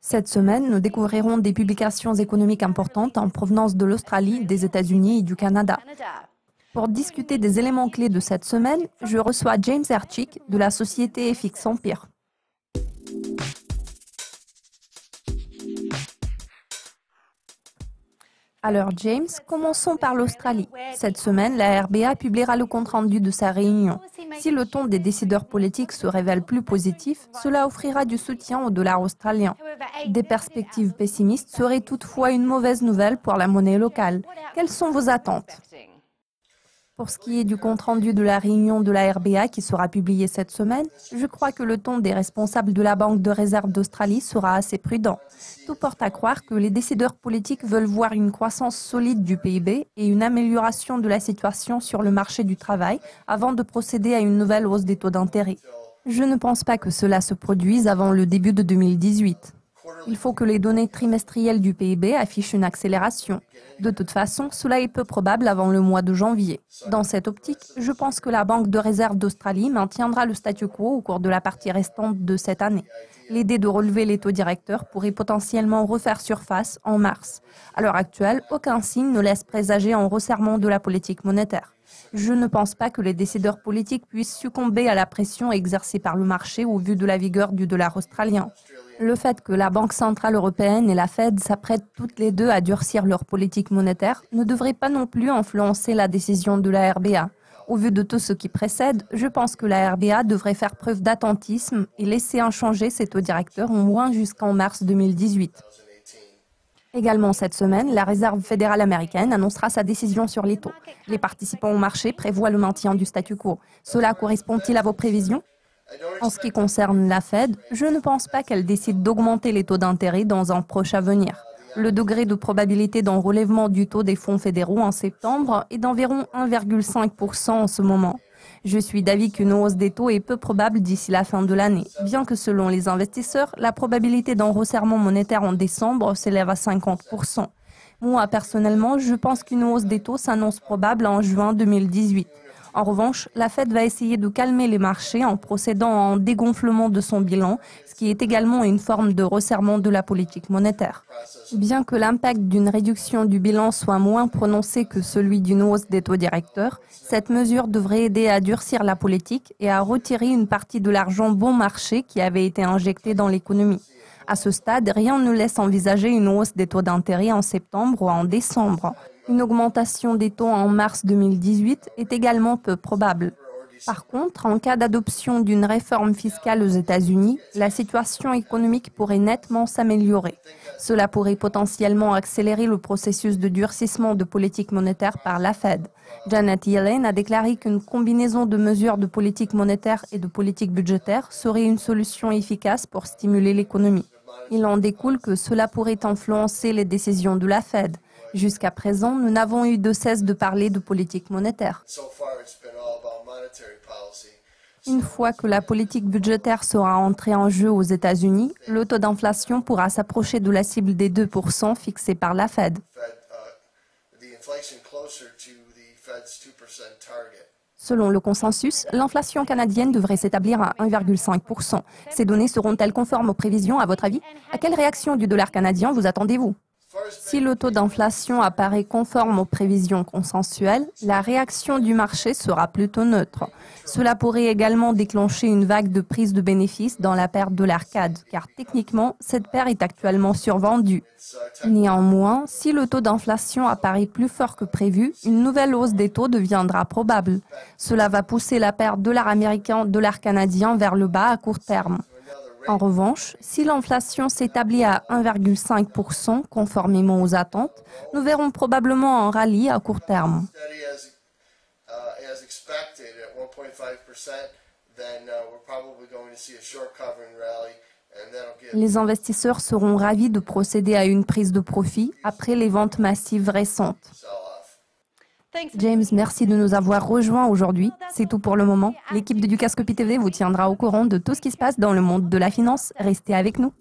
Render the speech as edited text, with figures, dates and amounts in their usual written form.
Cette semaine, nous découvrirons des publications économiques importantes en provenance de l'Australie, des États-Unis et du Canada. Pour discuter des éléments clés de cette semaine, je reçois James Erchick de la société FX Empire. Alors James, commençons par l'Australie. Cette semaine, la RBA publiera le compte-rendu de sa réunion. Si le ton des décideurs politiques se révèle plus positif, cela offrira du soutien au dollar australien. Des perspectives pessimistes seraient toutefois une mauvaise nouvelle pour la monnaie locale. Quelles sont vos attentes ? Pour ce qui est du compte-rendu de la réunion de la RBA qui sera publié cette semaine, je crois que le ton des responsables de la Banque de réserve d'Australie sera assez prudent. Tout porte à croire que les décideurs politiques veulent voir une croissance solide du PIB et une amélioration de la situation sur le marché du travail avant de procéder à une nouvelle hausse des taux d'intérêt. Je ne pense pas que cela se produise avant le début de 2018. Il faut que les données trimestrielles du PIB affichent une accélération. De toute façon, cela est peu probable avant le mois de janvier. Dans cette optique, je pense que la Banque de réserve d'Australie maintiendra le statu quo au cours de la partie restante de cette année. L'idée de relever les taux directeurs pourrait potentiellement refaire surface en mars. À l'heure actuelle, aucun signe ne laisse présager un resserrement de la politique monétaire. Je ne pense pas que les décideurs politiques puissent succomber à la pression exercée par le marché au vu de la vigueur du dollar australien. Le fait que la Banque centrale européenne et la Fed s'apprêtent toutes les deux à durcir leur politique monétaire ne devrait pas non plus influencer la décision de la RBA. Au vu de tout ce qui précède, je pense que la RBA devrait faire preuve d'attentisme et laisser inchangés ses taux directeurs au moins jusqu'en mars 2018. Également cette semaine, la Réserve fédérale américaine annoncera sa décision sur les taux. Les participants au marché prévoient le maintien du statu quo. Cela correspond-il à vos prévisions ? En ce qui concerne la Fed, je ne pense pas qu'elle décide d'augmenter les taux d'intérêt dans un proche avenir. Le degré de probabilité d'un relèvement du taux des fonds fédéraux en septembre est d'environ 1,5% en ce moment. Je suis d'avis qu'une hausse des taux est peu probable d'ici la fin de l'année, bien que selon les investisseurs, la probabilité d'un resserrement monétaire en décembre s'élève à 50%. Moi, personnellement, je pense qu'une hausse des taux s'annonce probable en juin 2018. En revanche, la Fed va essayer de calmer les marchés en procédant à un dégonflement de son bilan, ce qui est également une forme de resserrement de la politique monétaire. Bien que l'impact d'une réduction du bilan soit moins prononcé que celui d'une hausse des taux directeurs, cette mesure devrait aider à durcir la politique et à retirer une partie de l'argent bon marché qui avait été injecté dans l'économie. À ce stade, rien ne laisse envisager une hausse des taux d'intérêt en septembre ou en décembre. Une augmentation des taux en mars 2018 est également peu probable. Par contre, en cas d'adoption d'une réforme fiscale aux États-Unis, la situation économique pourrait nettement s'améliorer. Cela pourrait potentiellement accélérer le processus de durcissement de politique monétaire par la Fed. Janet Yellen a déclaré qu'une combinaison de mesures de politique monétaire et de politique budgétaire serait une solution efficace pour stimuler l'économie. Il en découle que cela pourrait influencer les décisions de la Fed. Jusqu'à présent, nous n'avons eu de cesse de parler de politique monétaire. Une fois que la politique budgétaire sera entrée en jeu aux États-Unis, le taux d'inflation pourra s'approcher de la cible des 2% fixée par la Fed. Selon le consensus, l'inflation canadienne devrait s'établir à 1,5%. Ces données seront-elles conformes aux prévisions, à votre avis ? À quelle réaction du dollar canadien vous attendez-vous ? Si le taux d'inflation apparaît conforme aux prévisions consensuelles, la réaction du marché sera plutôt neutre. Cela pourrait également déclencher une vague de prise de bénéfices dans la paire dollar-CAD, car techniquement, cette paire est actuellement survendue. Néanmoins, si le taux d'inflation apparaît plus fort que prévu, une nouvelle hausse des taux deviendra probable. Cela va pousser la paire dollar américain-dollar canadien vers le bas à court terme. En revanche, si l'inflation s'établit à 1,5% conformément aux attentes, nous verrons probablement un rallye à court terme. Les investisseurs seront ravis de procéder à une prise de profit après les ventes massives récentes. James, merci de nous avoir rejoints aujourd'hui. C'est tout pour le moment. L'équipe de Dukascopy TV vous tiendra au courant de tout ce qui se passe dans le monde de la finance. Restez avec nous.